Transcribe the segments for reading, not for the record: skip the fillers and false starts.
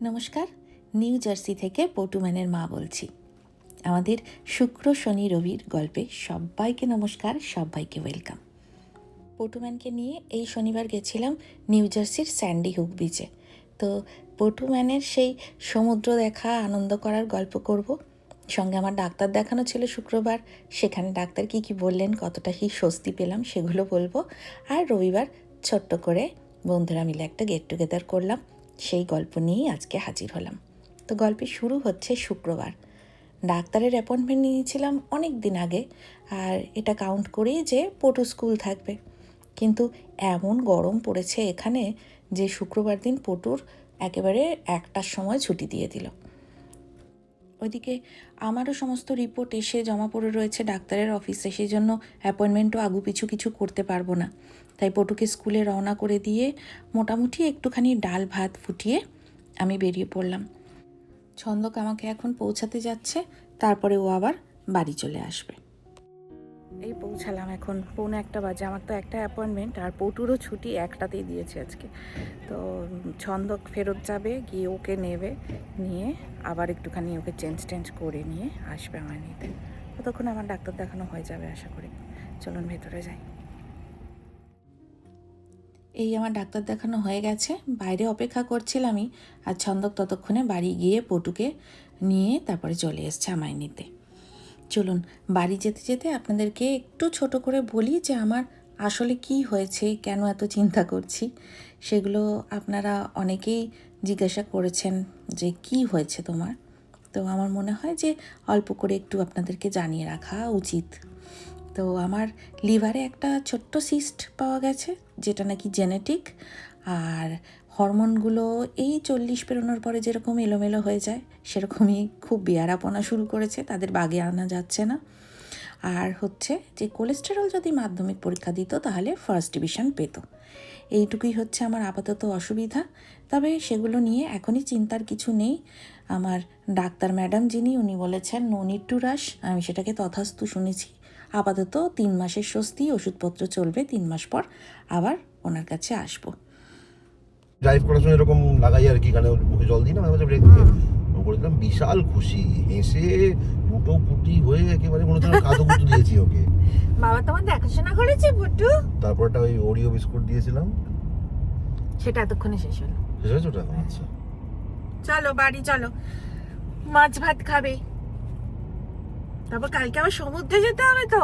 নমস্কার, new jersey থেকে পটুম্যানের মা বলছি। আমাদের শুক্র শনি রবির গল্পে সবাইকে নমস্কার, সবাইকে ওয়েলকাম। পটুম্যানকে নিয়ে এই শনিবার গেছিলাম নিউ জার্সির স্যান্ডি হুক বিচে। তো পটুম্যানের সেই সমুদ্র দেখা, আনন্দ করার গল্প করব। সঙ্গে আমার ডাক্তার দেখানো ছিল শুক্রবার, সেখানে ডাক্তার কী বললেন, কতটা কি স্বস্তি পেলাম সেগুলো বলবো। আর রবিবার ছোট্ট করে বন্ধুরা মিলে একটা গেট টুগেদার করলাম, সেই গল্প নিয়েই আজকে হাজির হলাম। তো গল্পের শুরু হচ্ছে শুক্রবার। ডাক্তারের অ্যাপয়েন্টমেন্ট নিয়েছিলাম অনেক দিন আগে, আর এটা কাউন্ট করেই যে পটু স্কুল থাকবে। কিন্তু এমন গরম পড়েছে এখানে যে শুক্রবার দিন পটুর একেবারে 1টার সময় ছুটি দিয়ে দিল। ওইদিকে আমারও সমস্ত রিপোর্ট এসে জমা পড়ে রয়েছে ডাক্তারের অফিসে, সেই জন্য অ্যাপয়েন্টমেন্টও আগুপিছু কিছু করতে পারবো না। তাই পটুকে স্কুলে রওনা করে দিয়ে মোটামুটি একটুখানি ডাল ভাত ফুটিয়ে আমি বেরিয়ে পড়লাম। ছন্দক আমাকে এখন পৌঁছাতে যাচ্ছে, তারপরে ও আবার বাড়ি চলে আসবে। এই পৌঁছালাম, এখন 1:45 বাজে। আমার তো একটা অ্যাপয়েন্টমেন্ট, আর পটুরও ছুটি 1টাতেই দিয়েছে আজকে। তো ছন্দক ফেরত যাবে, গিয়ে ওকে নেবে, নিয়ে আবার একটুখানি ওকে চেঞ্জ করে নিয়ে আসবে আমার নিতে। ততক্ষণ আমার ডাক্তার দেখানো হয়ে যাবে আশা করি। চলুন ভেতরে যাই। এই আমার ডাক্তার দেখানো হয়ে গেছে, বাইরে অপেক্ষা করছিলামই, আর ছন্দক ততক্ষণে বাড়ি গিয়ে পটুকে নিয়ে তারপরে চলে এসছে আমায় নিতে। চলুন বাড়ি যেতে যেতে আপনাদেরকে একটু ছোট করে বলি যে আমার আসলে কি হয়েছে, কেন এত চিন্তা করছি। সেগুলো আপনারা অনেকেই জিজ্ঞাসা করেছেন যে কি হয়েছে তোমার। তো আমার মনে হয় যে অল্প করে একটু আপনাদেরকে জানিয়ে রাখা উচিত। তো আমার লিভারে একটা ছোট্ট সিস্ট পাওয়া গেছে, যেটা নাকি জেনেটিক। আর হরমোনগুলো এই 40 পেরোনোর পরে যেরকম এলোমেলো হয়ে যায়, সেরকমই খুব বেয়ারাপনা শুরু করেছে, তাদের বাগে আনা যাচ্ছে না। আর হচ্ছে যে কোলেস্টেরল যদি মাধ্যমিক পরীক্ষা দিত তাহলে ফার্স্ট ডিভিশন পেত। এইটুকুই হচ্ছে আমার আপাতত অসুবিধা, তবে সেগুলো নিয়ে এখনই চিন্তার কিছু নেই। আমার ডাক্তার ম্যাডাম যিনি, উনি বলেছেন নো নিড টু রাশ। আমি সেটাকে তথাস্তু শুনেছি। আপাতত 3 মাসের স্বস্তি, ওষুধপত্র চলবে, 3 মাস পর আবার ওনার কাছে আসবো। ড্রাইভ করার সময় এরকম লাগাই আর কি, কানে মুখে জল দিই না, মাঝে মাঝে ব্রেক দিয়ে করে দিলাম। বিশাল খুশি, হেসে পুটো পুটি হয়ে একেবারে মনে হচ্ছে কাদু কুতু দিয়েছি ওকে। বাবা তোমার দেখাশোনা করেছে পুটু? তারপরটা ওই ওরিও বিস্কুট দিয়েছিলাম, সেটা এতক্ষণে শেষ হলো। শেষ হয়েছে ওটা? আচ্ছা চলো বাড়ি চলো, মাছ ভাত খাবে, তারপর কালকে আবার সমুদ্রে যেতে হবে তো।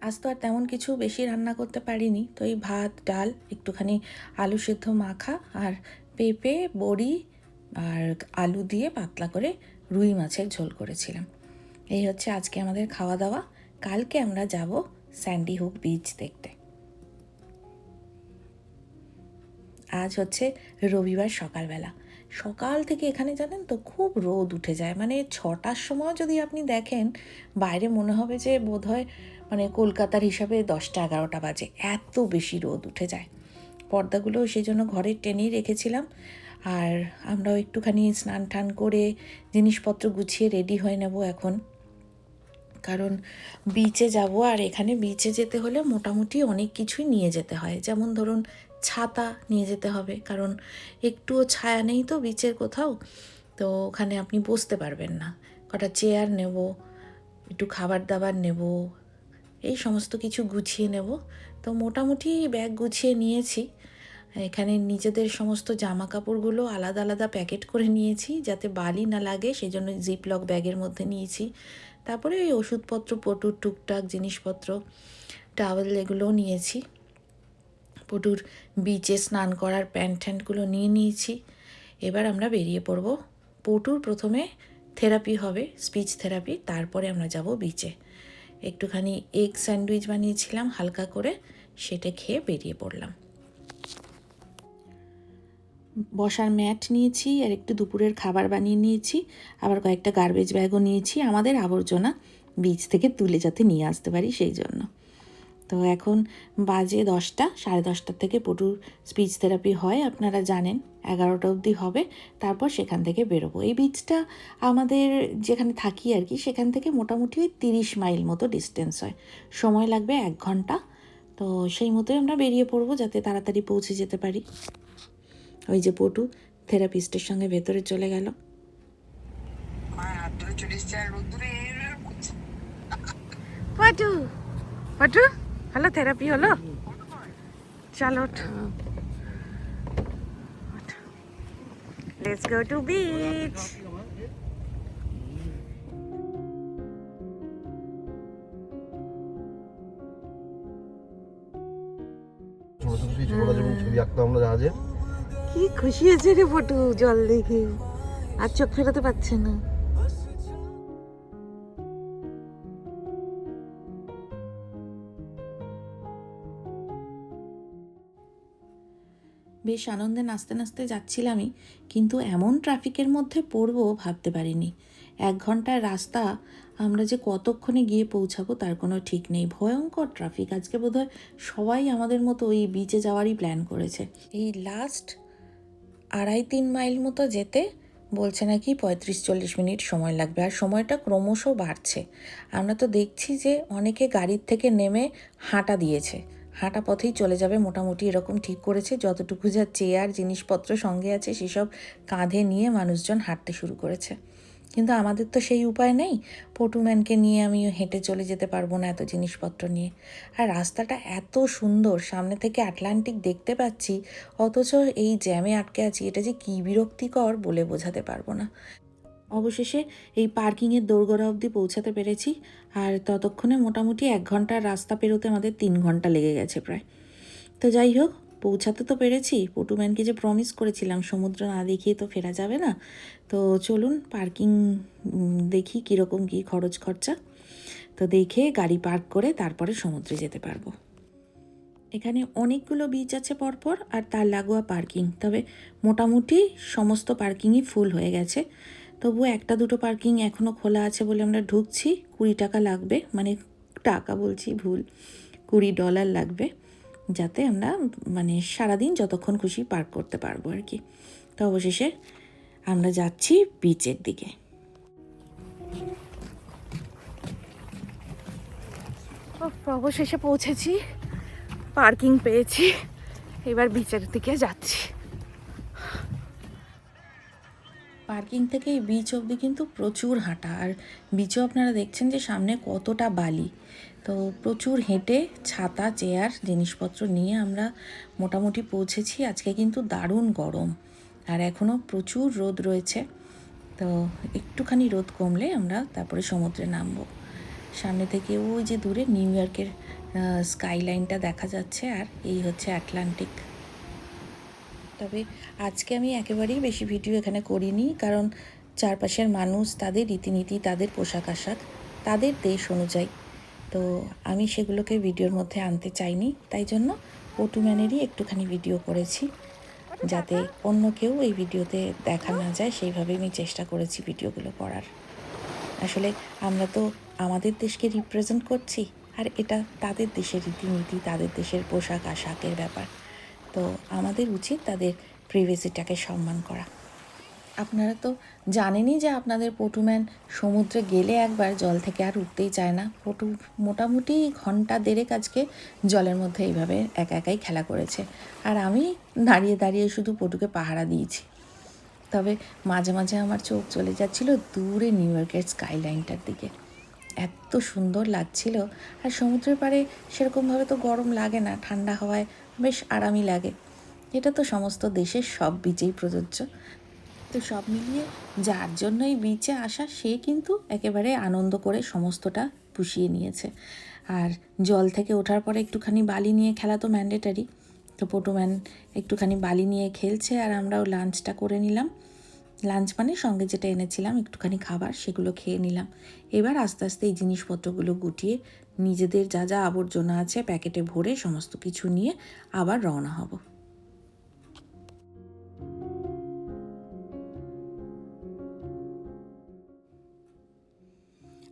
আজ তো আর তেমন কিছু বেশি রান্না করতে পারিনি, তো এই ভাত ডাল, একটুখানি আলু সেদ্ধ মাখা, আর পেঁপে বড়ি আর আলু দিয়ে পাতলা করে রুই মাছের ঝোল করেছিলাম। এই হচ্ছে আজকে আমাদের খাওয়া দাওয়া। কালকে আমরা যাব স্যান্ডি হুক বিচ দেখতে। আজ হচ্ছে রবিবার সকালবেলা। সকাল থেকে এখানে জানেন তো খুব রোদ উঠে যায়, মানে 6টার সময় যদি আপনি দেখেন বাইরে মনে হবে যে বোধহয় মানে কলকাতার হিসাবে 10টা-11টা বাজে, এত বেশি রোদ উঠে যায়। পর্দাগুলো সেই জন্য ঘরে টেনেই রেখেছিলাম। আর আমরাও একটুখানি স্নান টান করে জিনিসপত্র গুছিয়ে রেডি হয়ে নেব এখন, কারণ বিচে যাব। আর এখানে বিচে যেতে হলে মোটামুটি অনেক কিছুই নিয়ে যেতে হয়, যেমন ধরুন ছাতা নিয়ে যেতে হবে, কারণ একটুও ছায়া নেই তো বিচের কোথাও, তো ওখানে আপনি বসতে পারবেন না। কটা চেয়ার নেব, একটু খাবার দাবার নেব, এই সমস্ত কিছু গুছিয়ে নেব। তো মোটামুটি ব্যাগ গুছিয়ে নিয়েছি। এখানে নিজেদের সমস্ত জামা কাপড়গুলো আলাদা আলাদা প্যাকেট করে নিয়েছি যাতে বালি না লাগে, সেই জন্য জিপলক ব্যাগের মধ্যে নিয়েছি। তারপরে ওই ওষুধপত্র, পটুর টুকটাক জিনিসপত্র, টাওয়েল, এগুলোও নিয়েছি। পটুর বিচে স্নান করার প্যান্ট ট্যান্টগুলো নিয়ে নিয়েছি। এবার আমরা বেরিয়ে পড়ব। পটুর প্রথমে থেরাপি হবে, স্পিচ থেরাপি, তারপরে আমরা যাব বিচে। একটুখানি এগ স্যান্ডউইচ বানিয়েছিলাম হালকা করে, সেটা খেয়ে বেরিয়ে পড়লাম। বসার ম্যাট নিয়েছি, আর একটু দুপুরের খাবার বানিয়ে নিয়েছি, আবার কয়েকটা গার্বেজ ব্যাগও নিয়েছি, আমাদের আবর্জনা বিচ থেকে তুলে যাতে নিয়ে আসতে পারি সেই জন্য। তো এখন বাজে 10টা, 10:30 থেকে পটুর স্পিচ থেরাপি হয়, আপনারা জানেন। 11টা অবধি হবে, তারপর সেখান থেকে বেরোবো। এই বিচটা আমাদের যেখানে থাকি আর কি, সেখান থেকে মোটামুটি 30 মাইল মতো ডিস্টেন্স হয়, সময় লাগবে 1 ঘন্টা। তো সেই মতোই আমরা বেরিয়ে পড়বো যাতে তাড়াতাড়ি পৌঁছে যেতে পারি। ওই যে পটু থেরাপিস্টের সঙ্গে ভেতরে চলে গেল। পটু পটু হলো থেরাপি হলো, চলো লেটস গো টু বিচ। ছোট ছোট সেই ছোটরা যখন ছবি আঁকতাম আমরা জাহাজে, কি খুশি হয়েছে রে পটু জল দেখে, আর চোখ ফেরাতে পারছে না। বেশ আনন্দে নাচতে নাচতে যাচ্ছিলামই, কিন্তু এমন ট্রাফিকের মধ্যে পড়বো ভাবতে পারিনি। 1 ঘন্টার রাস্তা আমরা যে কতক্ষণে গিয়ে পৌঁছাবো তার কোনো ঠিক নেই। ভয়ঙ্কর ট্রাফিক। আজকে বোধহয় সবাই আমাদের মতো ওই বিচে যাওয়ারই প্ল্যান করেছে। এই লাস্ট 2.5-3 মাইল মতো যেতে বলছে নাকি 35-40 মিনিট সময় লাগবে, আর সময়টা ক্রমশ বাড়ছে। আমরা তো দেখছি যে অনেকে গাড়ির থেকে নেমে হাঁটা দিয়েছে, হাঁটা পথেই চলে যাবে মোটামুটি, এরকম ঠিক করেছে। যতটুকু যা চেয়ার জিনিসপত্র সঙ্গে আছে সেসব কাঁধে নিয়ে মানুষজন হাঁটতে শুরু করেছে। কিন্তু আমাদের তো সেই উপায় নেই। পটুম্যানকে নিয়ে আমি হেঁটে চলে যেতে পারবো না এত জিনিসপত্র নিয়ে। আর রাস্তাটা এত সুন্দর, সামনে থেকে আটলান্টিক দেখতে পাচ্ছি, অথচ এই জ্যামে আটকে আছি। এটা যে কী বিরক্তিকর বলে বোঝাতে পারবো না। অবশেষে এই পার্কিংয়ের দোরগোড়া অবধি পৌঁছাতে পেরেছি, আর ততক্ষণে মোটামুটি 1 ঘন্টার রাস্তা পেরোতে আমাদের 3 ঘন্টা লেগে গেছে প্রায়। তো যাই হোক, পৌঁছাতে তো পেরেছি। পটুম্যানকে যে প্রমিস করেছিলাম সমুদ্র না দেখিয়ে তো ফেরা যাবে না, তো চলুন পার্কিং দেখি কীরকম কী খরচ খরচা। তো দেখে গাড়ি পার্ক করে তারপরে সমুদ্রে যেতে পারবো। এখানে অনেকগুলো বিচ আছে পরপর, আর তার লাগোয়া পার্কিং। তবে মোটামুটি সমস্ত পার্কিংই ফুল হয়ে গেছে। তবু 1-2 পার্কিং এখনও খোলা আছে বলে আমরা ঢুকছি। 20 টাকা লাগবে, মানে টাকা বলছি ভুল, $20 লাগবে, যাতে আমরা মানে সারাদিন যতক্ষণ খুশি পার্ক করতে পারবো আর কি। তো অবশেষে আমরা যাচ্ছি বিচের দিকে। অবশেষে পৌঁছেছি, পার্কিং পেয়েছি, এবার বিচের দিকে যাচ্ছি। পার্কিং থেকে এই বিচ অবধি কিন্তু প্রচুর হাঁটা, আর বিচেও আপনারা দেখছেন যে সামনে কতটা বালি। তো প্রচুর হেঁটে ছাতা চেয়ার জিনিসপত্র নিয়ে আমরা মোটামুটি পৌঁছেছি। আজকে কিন্তু দারুণ গরম, আর এখনও প্রচুর রোদ রয়েছে। তো একটুখানি রোদ কমলে আমরা তারপরে সমুদ্রে নামবো। সামনে থেকে ওই যে দূরে নিউ ইয়র্কের স্কাইলাইনটা দেখা যাচ্ছে, আর এই হচ্ছে আটলান্টিক। তবে আজকে আমি একেবারেই বেশি ভিডিও এখানে করিনি, কারণ চারপাশের মানুষ, তাদের রীতিনীতি, তাদের পোশাক আশাক, তাদের দেশ অনুযায়ী, তো আমি সেগুলোকে ভিডিওর মধ্যে আনতে চাইনি। তাই জন্য পটুম্যানেরই একটুখানি ভিডিও করেছি, যাতে অন্য কেউ এই ভিডিওতে দেখা না যায়, সেইভাবে আমি চেষ্টা করেছি ভিডিওগুলো করার। আসলে আমরা তো আমাদের দেশকে রিপ্রেজেন্ট করছি, আর এটা তাদের দেশের রীতিনীতি, তাদের দেশের পোশাক আশাকের ব্যাপার। তো আমাদের উচিত তাদের প্রিভেসিটাকে সম্মান করা। আপনারা তো জানেনই যে আপনাদের পটুম্যান সমুদ্রে গেলে একবার জল থেকে আর উঠতেই চায় না। পটু মোটামুটি 1.5 ঘন্টা আজকে জলের মধ্যে এইভাবে একা একাই খেলা করেছে, আর আমি দাঁড়িয়ে দাঁড়িয়ে শুধু পটুকে পাহারা দিয়েছি। তবে মাঝে মাঝে আমার চোখ চলে যাচ্ছিল দূরে নিউ ইয়র্কের স্কাইলাইনটার দিকে। এত সুন্দর লাগছিল, আর সমুদ্রের পাড়ে সেরকমভাবে তো গরম লাগে না, ঠান্ডা হাওয়ায় বেশ আরামই লাগে। এটা তো সমস্ত দেশের সব বিচেই প্রযোজ্য। তো সব মিলিয়ে যার জন্য এই বিচে আসা, সে কিন্তু একেবারে আনন্দ করে সমস্তটা পুষিয়ে নিয়েছে। আর জল থেকে ওঠার পরে একটুখানি বালি নিয়ে খেলা তো ম্যান্ডেটারি। তো পটুম্যান একটুখানি বালি নিয়ে খেলছে, আর আমরাও লাঞ্চটা করে নিলাম। লাঞ্চ মানে সঙ্গে যেটা এনেছিলাম একটুখানি খাবার, সেগুলো খেয়ে নিলাম। এবার আস্তে আস্তে এই জিনিসপত্রগুলো গুটিয়ে নিজেদের যা যা আবর্জনা আছে প্যাকেটে ভরে সমস্ত কিছু নিয়ে আবার রওনা হব।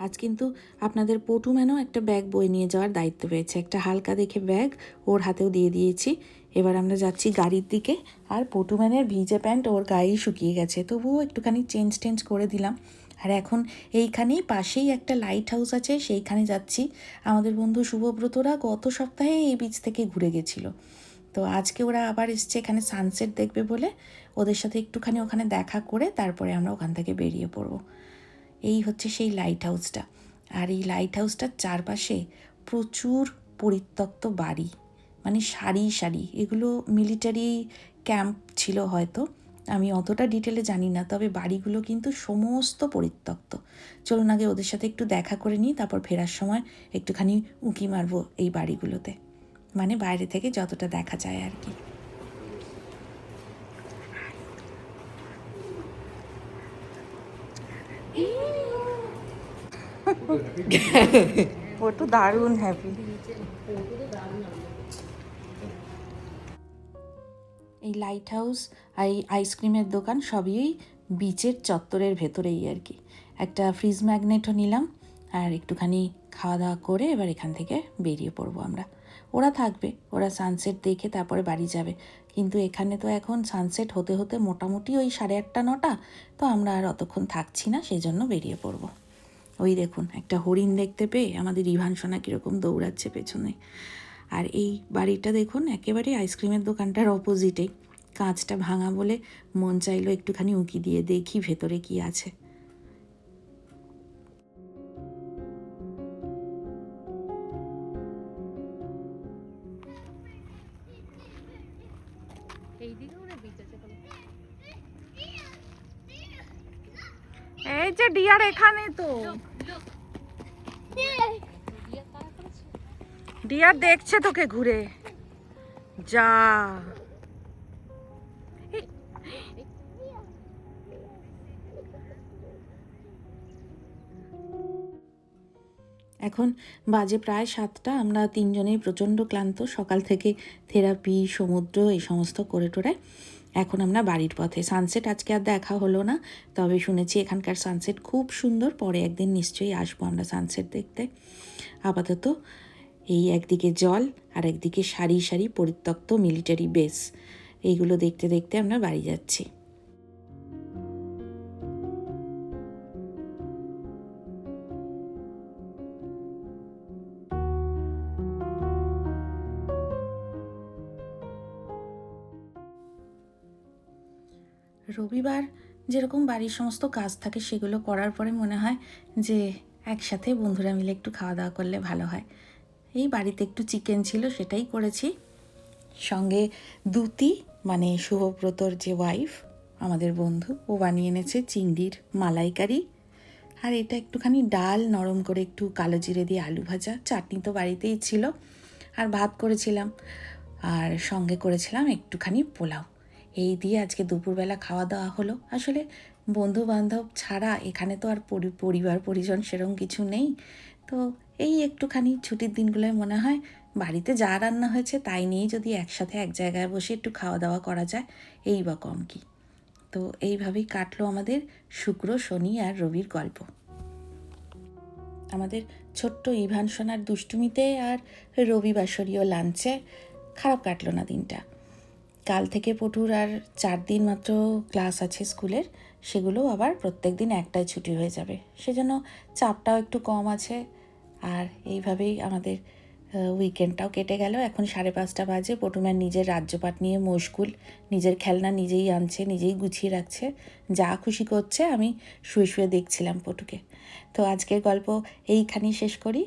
আজ কিন্তু আপনাদের পটুম্যানও একটা ব্যাগ বয়ে নিয়ে যাওয়ার দায়িত্ব পেয়েছে, একটা হালকা দেখে ব্যাগ ওর হাতেও দিয়ে দিয়েছি। এবার আমরা যাচ্ছি গাড়ির দিকে। আর পটুম্যানের ভিজে প্যান্ট ওর গায়েই শুকিয়ে গেছে, তবুও একটুখানি চেঞ্জ করে দিলাম। আর এখন এইখানেই পাশেই একটা লাইট হাউস আছে, সেইখানে যাচ্ছি। আমাদের বন্ধু শুভব্রতরা গত সপ্তাহে এই বিচ থেকে ঘুরে গেছিলো, তো আজকে ওরা আবার এসছে এখানে সানসেট দেখবে বলে। ওদের সাথে একটুখানি ওখানে দেখা করে তারপরে আমরা ওখান থেকে বেরিয়ে পড়বো। এই হচ্ছে সেই লাইট হাউসটা। আর এই লাইট হাউসটার চারপাশে প্রচুর পরিত্যক্ত বাড়ি, মানে সারি সারি। এগুলো মিলিটারি ক্যাম্প ছিল হয়তো, আমি অতটা ডিটেলে জানি না, তবে বাড়িগুলো কিন্তু সমস্ত পরিত্যক্ত। চলুন আগে ওদের সাথে একটু দেখা করে নিই, তারপর ফেরার সময় একটুখানি উঁকি মারবো এই বাড়িগুলোতে, মানে বাইরে থেকে যতটা দেখা যায় আর কি। ও তো দারুণ হ্যাপি। এই লাইট হাউস আর এই আইসক্রিমের দোকান সবই বিচের চত্বরের ভেতরেই আর কি। একটা ফ্রিজ ম্যাগনেটও নিলাম, আর একটুখানি খাওয়া দাওয়া করে এবার এখান থেকে বেরিয়ে পড়বো আমরা। ওরা থাকবে, ওরা সানসেট দেখে তারপরে বাড়ি যাবে, কিন্তু এখানে তো এখন সানসেট হতে হতে মোটামুটি ওই 8:30 9টা, তো আমরা আর অতক্ষণ থাকছি না, সেই জন্য বেরিয়ে পড়বো। ওই দেখুন একটা হরিণ দেখতে পেয়ে আমাদের ইভান সোনা কীরকম দৌড়াচ্ছে পেছনে। আর এই বাড়িটা দেখুন একেবারে আইসক্রিমের দোকানটার অপোজিটেই, কাঁচটা ভাঙা বলে মন চাইলো একটুখানি উঁকি দিয়ে দেখি ভেতরে কি আছে। এই যে ডিয়ার এখানে, তো ডিয়ার দেখছে তোকে ঘুরে যা। এখন বাজে প্রায় 7টা, আমরা তিনজনেই প্রচণ্ড ক্লান্ত, সকাল থেকে থেরাপি, সমুদ্র এই সমস্ত করে টোরে এখন আমরা বাড়ির পথে। সানসেট আজকে আর দেখা হলো না, তবে শুনেছি এখানকার সানসেট খুব সুন্দর, পরে একদিন নিশ্চয়ই আসবো আমরা সানসেট দেখতে। আপাতত এই একদিকে জল আর একদিকে সারি সারি পরিত্যক্ত মিলিটারি বেস, এইগুলো দেখতে দেখতে আমরা বাড়ি যাচ্ছি। রবিবার যেরকম বাড়ির সমস্ত কাজ থাকে সেগুলো করার পরে মনে হয় যে একসাথে বন্ধুরা মিলে একটু খাওয়া দাওয়া করলে ভালো হয়। এই বাড়িতে একটু চিকেন ছিল, সেটাই করেছি। সঙ্গে দুতি, মানে শুভব্রতর যে ওয়াইফ আমাদের বন্ধু, ও বানিয়ে এনেছে চিংড়ির মালাইকারি। আর এটা একটুখানি ডাল, নরম করে একটু কালো জিরে দিয়ে আলু ভাজা, চাটনি তো বাড়িতেই ছিল, আর ভাত করেছিলাম, আর সঙ্গে করেছিলাম একটুখানি পোলাও। এই দিয়ে আজকে দুপুরবেলা খাওয়া দাওয়া হলো। আসলে বন্ধু বান্ধব ছাড়া এখানে তো আর পরিবার পরিজন সেরকম কিছু নেই, তো এই একটুখানি ছুটির দিনগুলোয় মনে হয় বাড়িতে যা রান্না হয়েছে তাই নিয়েই যদি একসাথে এক জায়গায় বসে একটু খাওয়া দাওয়া করা যায়, এই বা কম কি। তো এইভাবেই কাটলো আমাদের শুক্র, শনি আর রবির গল্প। আমাদের ছোট্ট ইভান সোনার দুষ্টুমিতে আর রবিবাসরীয় লাঞ্চে খারাপ কাটলো না দিনটা। কাল থেকে পটুর আর 4 দিন মাত্র ক্লাস আছে স্কুলের, সেগুলো আবার প্রত্যেক দিন একটাই ছুটি হয়ে যাবে, সেজন্য চাপটাও একটু কম আছে। আর এইভাবেই আমাদের উইকেন্ডটাও কেটে গেল। এখন 5:30 বাজে, পটুম্যান নিজের রাজ্যপাট নিয়ে মশগুল, নিজের খেলনা নিজেই আনছে, নিজেই গুছিয়ে রাখছে, যা খুশি করছে। আমি শুয়ে শুয়ে দেখছিলাম পটুকে। তো আজকের গল্প এইখানেই শেষ করি।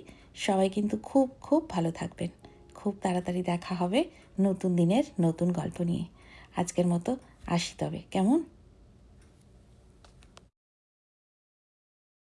সবাই কিন্তু খুব খুব ভালো থাকবেন। খুব তাড়াতাড়ি দেখা হবে নতুন দিনের নতুন গল্প নিয়ে। আজকের মতো আসি তবে, কেমন?